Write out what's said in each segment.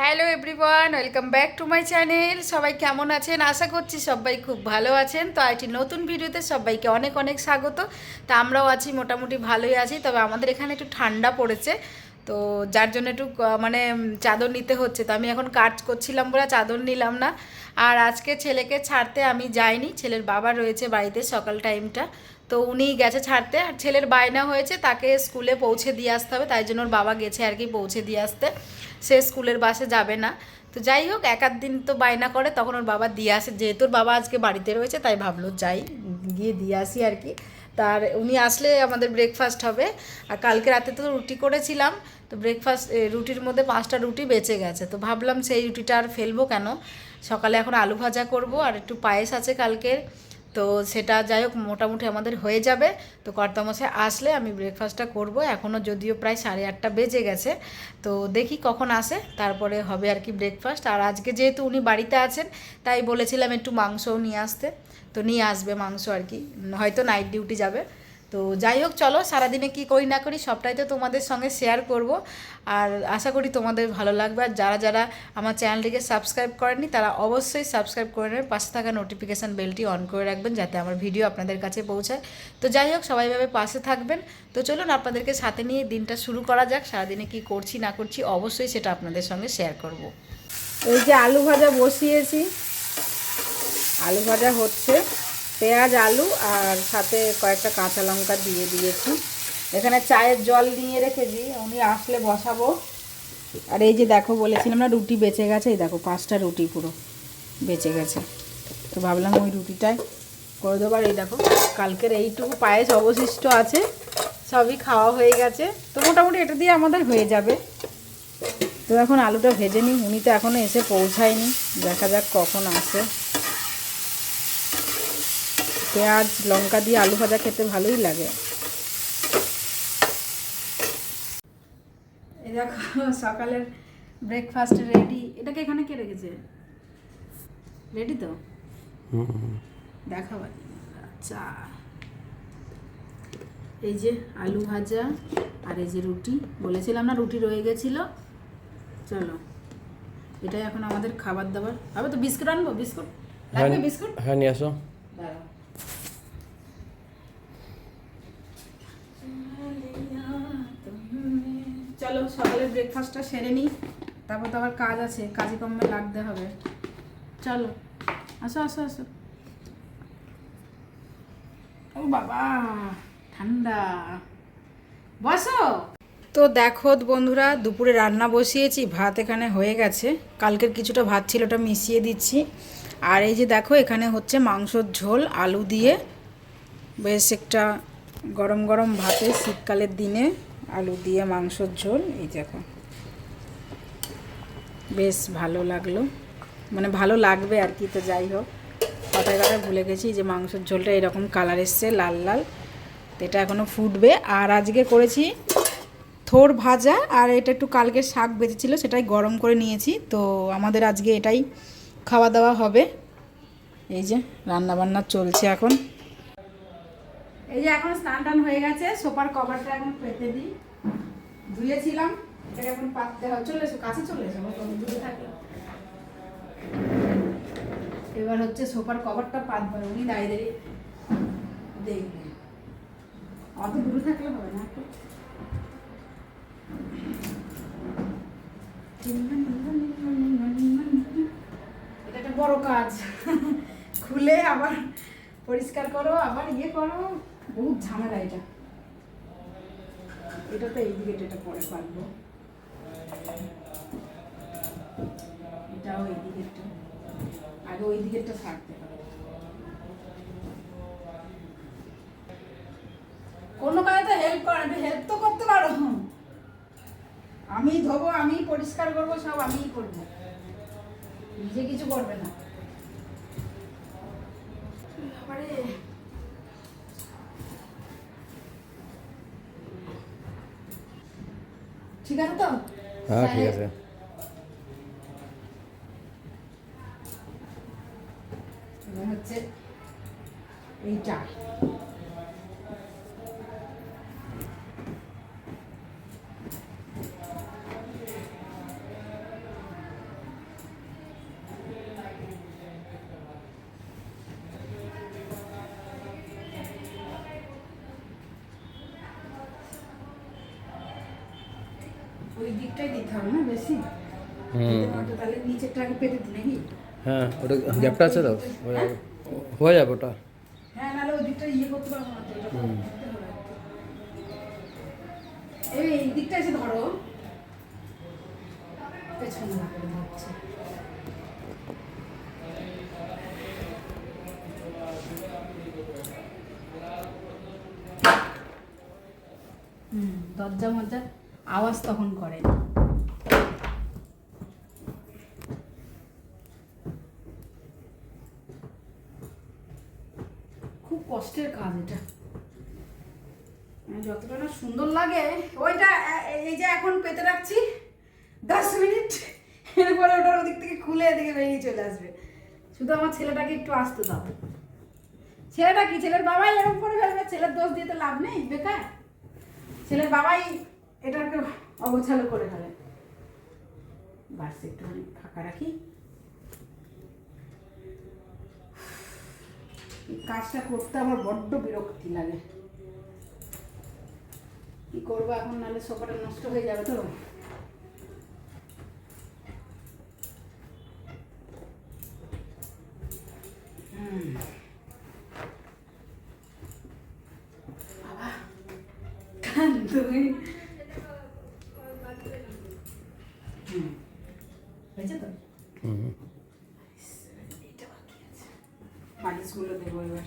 Hello everyone, welcome back to my channel. সবাই কেমন আছেন? আশা করছি সবাই খুব ভালো আছেন। তো একটি নতুন ভিডিওতে সবাইকে অনেক অনেক স্বাগত। তা আমরাও আছি, মোটামুটি ভালোই আছি, তবে আমাদের এখানে একটু ঠান্ডা পড়েছে, তো যার জন্য একটু মানে চাদর নিতে হচ্ছে। তো আমি এখন কাজ করছিলাম বলে চাদর নিলাম না। আর আজকে ছেলেকে ছাড়তে আমি যাইনি, ছেলের বাবা রয়েছে বাড়িতে সকাল টাইমটা, তো উনিই গেছে ছাড়তে। আর ছেলের বায়না হয়েছে তাকে স্কুলে পৌঁছে দিয়ে আসতে হবে, তাই জন্য ওর বাবা গেছে আর কি পৌঁছে দিয়ে আসতে। সে স্কুলের বাসে যাবে না। তো যাই হোক, এক আধ দিন তো বায়না করে, তখন ওর বাবা দিয়ে আসে। যেহেতু ওর বাবা আজকে বাড়িতে রয়েছে তাই ভাবলো যাই, গিয়ে দিয়ে আসি আর কি। তার উনি আসলে আমাদের ব্রেকফাস্ট হবে। আর কালকে রাতে তো রুটি করেছিলাম, তো ব্রেকফাস্ট রুটির মধ্যে 5টা রুটি বেঁচে গেছে, তো ভাবলাম সেই রুটিটা আর ফেলবো কেন। সকালে এখন আলু ভাজা করব, আর একটু পায়েস আছে কালকের, তো সেটা যাই হোক মোটামুটি আমাদের হয়ে যাবে। তো কর্তামশাই আসলে আমি ব্রেকফাস্টটা করব। এখনও যদিও প্রায় 8:30 বেজে গেছে, তো দেখি কখন আসে, তারপরে হবে আর কি ব্রেকফাস্ট। আর আজকে যেহেতু উনি বাড়িতে আছেন তাই বলেছিলাম একটু মাংসও নিয়ে আসতে, তো নিয়ে আসবে মাংস আর কি, হয়তো নাইট ডিউটি যাবে। তো যাই হোক, চলো সারাদিনে কি করি না করি সবটাই তো তোমাদের সঙ্গে শেয়ার করব। আর আশা করি তোমাদের ভালো লাগবে। আর যারা যারা আমার চ্যানেলটিকে সাবস্ক্রাইব করেননি তারা অবশ্যই সাবস্ক্রাইব করে নেবেন, পাশে থাকা নোটিফিকেশান বেলটি অন করে রাখবেন যাতে আমার ভিডিও আপনাদের কাছে পৌঁছায়। তো যাই হোক, সবাইভাবে পাশে থাকবেন। তো চলুন আপনাদেরকে সাথে নিয়ে দিনটা শুরু করা যাক। সারাদিনে কি করছি না করছি অবশ্যই সেটা আপনাদের সঙ্গে শেয়ার করব। এই যে আলু ভাজা বসিয়েছি, আলু ভাজা হচ্ছে, পেঁয়াজ আলু আর সাথে কয়েকটা কাঁচা লঙ্কা দিয়ে দিয়েছি। এখানে চায়ের জল নিয়ে রেখেছি, উনি আসলে বসাবো। আর এই যে দেখো, বলেছিলাম না রুটি বেঁচে গেছে, এই দেখো 5টা রুটি পুরো বেঁচে গেছে, তো ভাবলাম ওই রুটিটাই করে দেবার। এই দেখো কালকের এইটুকু পায়েস অবশিষ্ট আছে, সবই খাওয়া হয়ে গেছে, তো মোটামুটি এটা দিয়ে আমাদের হয়ে যাবে। তো এখন আলুটা ভেজে নিই, উনি তো এখনও এসে পৌঁছায়নি, দেখা যাক কখন আসে। পেঁয়াজ লঙ্কা দিয়ে আলু ভাজা খেতে ভালোই লাগে। এই দেখো সকালের ব্রেকফাস্ট রেডি। এটাকে এখানে কে রেখেছে? রেডি তো? দেখাবার। আচ্ছা, এই যে আলু ভাজা আর এই যে রুটি, বলেছিলাম না রুটি রয়ে গেছিলো। চলো, এটাই এখন আমাদের খাবার দাবার। আবার তো বিস্কুট আনবো, বিস্কুট লাগবে? বিস্কুট হ্যাঁ নিয়ে আসো। দাঁড়াও। চলো সকালের ব্রেকফাস্টটা সেরে নিই, তারপর তো আবার কাজ আছে, কাজে কমে লাগতে হবে। চলো আসো আসো আসো। ও বাবা ঠান্ডা, বসো। তো দেখো বন্ধুরা, দুপুরে রান্না বসিয়েছি, ভাত এখানে হয়ে গেছে। কালকের কিছুটা ভাত ছিল, ওটা মিশিয়ে দিচ্ছি। আর এই যে দেখো এখানে হচ্ছে মাংসর ঝোল আলু দিয়ে, বেশ একটা গরম গরম ভাতে শীতকালের দিনে আলু দিয়ে মাংসর ঝোল। এই দেখো বেশ ভালো লাগলো, মানে ভালো লাগবে আর কি। তো যাই হোক, কথায় কথায় ভুলে গেছি যে মাংসের ঝোলটা এরকম কালার এসছে লাল লাল, তো এটা এখনও ফুটবে। আর আজকে করেছি থোড় ভাজা, আর এটা একটু কালকের শাক বেঁচেছিলো সেটাই গরম করে নিয়েছি। তো আমাদের আজকে এটাই খাওয়া দাওয়া হবে। এই যে রান্না বান্না চলছে এখন। এই যে এখন স্নান টান হয়ে গেছে, সোফার কভারটা এখন পেতে দিই, ধুয়েছিলাম, এটাকে এখন পাততে হবে। চলে এসো কাছে, চলে এসো, দূরে থাকলে। এবার হচ্ছে সোফার কভারটা পাতবে, উনি দাঁড়িয়ে দাঁড়িয়ে দেখবে, অত দূরে থাকলে হবে না। এটা একটা বড় কাজ, খুলে আবার পরিষ্কার করো, আবার ইয়ে করো, বহুত ঝামেলা এটা। এটা তো এই দিকে, এটা পরে পারবো, এটাও এই দিকেরটা, আগে ওই দিকেরটা ছাড়তে হবে। কোনো কাজে তো হেল্প করে, হেল্প তো করতে পারো। আমি ধোবো, আমি পরিষ্কার করবো, সব আমিই করবো, নিজে কিছু করবে না। ঠিক আছে তো? হ্যাঁ ঠিক আছে। হচ্ছে এইটা, দিকটাই দিতে হবে না বেশি। তাহলে নিচেরটা আগে পেতে দিই নাকি? হ্যাঁ, ওটা গ্যাপটা আছে তো, হয়ে যাবে ওটা। হ্যাঁ, নাহলে ওই দিকটা করতে পারবো না তো, এটা করতে হবে। এই দিকটা এসে ধরো, পেছনে না করে ধরছে। দরজা মজ্জার আওয়াজ তখন করে। খুব কষ্টের কাজ এটা, যতটা না সুন্দর লাগে ওইটা। এই যে এখন পেতে রাখছি 10 মিনিট, এরপরে ওটার ওদিক থেকে খুলে এদিকে বেরিয়ে চলে আসবে। শুধু আমার ছেলেটাকে একটু আসতে দাও। ছেলেটা কি, ছেলের বাবাই এরকম করে ফেলবে, ছেলের দোষ দিয়ে তো লাভ নেই, বেকার। ছেলের বাবাই এটাকে অগোছালো করে ফেলে। বাস একটুখানি ফাঁকা রাখি। এই কাজটা করতে আমার বড্ড বিরক্তি লাগে। কি করবো এখন, নাহলে সোফাটা নষ্ট হয়ে যাবে তো। বাবা তুমি হয়েছে তো, এটা বাকি আছে, পালিশগুলো দেবো এবার।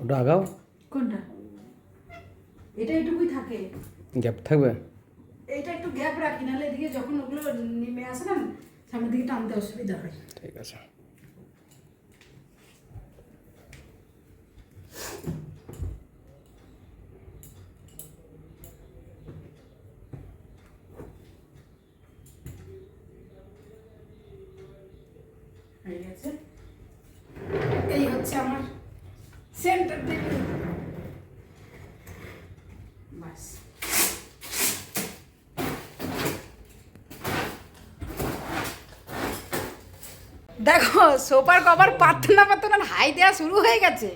ওটা আগাও। কোনটা? এটা এইটুকুই থাকে, গ্যাপ থাকবে। এইটা একটু গ্যাপ রাখি, নাহলে এদিকে যখন ওগুলো নেমে আসে না সামনের দিকে টানতে অসুবিধা হয়। ঠিক আছে। হয়ে গেছে। এই হচ্ছে আমার সেন্টার টেবিল। বাস দেখো, সোফার কভার পাততে না হাই দেওয়া শুরু হয়ে গেছে।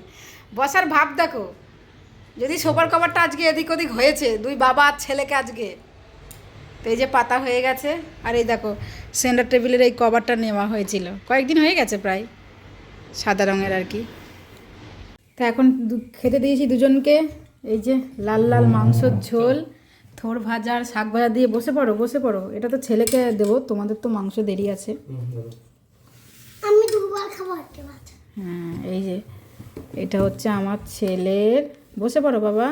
বসার ভাব দেখো, যদি সোফার কভারটা আজকে এদিক ওদিক হয়েছে, দুই বাবা আর ছেলেকে আজকে। তো এই যে পাতা হয়ে গেছে। আর এই দেখো সেন্টার টেবিলের এই কভারটা নেওয়া হয়েছিল, কয়েকদিন হয়ে গেছে প্রায়, সাদা রঙের আর কি। তো এখন খেতে দিয়েছি দুজনকে। এই যে লাল লাল মাংসর ঝোল, থোড় ভাজা আর শাক ভাজা দিয়ে। বসে পড়ো বসে পড়ো, এটা তো ছেলেকে দেবো, তোমাদের তো মাংস দেরি আছে। আমি দুবার খাবো একটা ভাত। হ্যাঁ, এই যে এটা হচ্ছে আমার ছেলের। বসে পড়ো বাবা।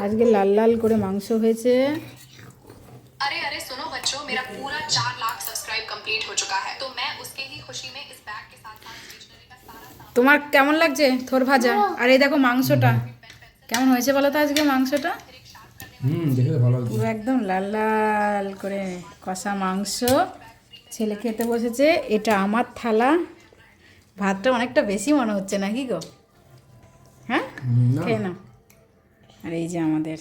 আজকে লাল লাল করে মাংস হয়েছে। अरे अरे सुनो बच्चों, मेरा पूरा 4 लाख सब्सक्राइब कंप्लीट हो चुका है, तो मैं उसके ही खुशी में इस बैग के साथ साथ स्टेशनरी का सारा सामान। তোমার কেমন লাগছে থোর ভাজা? আর এই দেখো মাংসটা কেমন হয়েছে বলো তো আজকে মাংসটা? দেখে ভালো লাগছে। পুরো একদম লাল লাল করে কষা মাংস। ছেলে খেতে বসেছে। এটা আমার থালা। ভাতটা অনেকটা বেশি মনে হচ্ছে নাকি গো? হ্যাঁ, খেয়ে নাও। আর এই যে আমাদের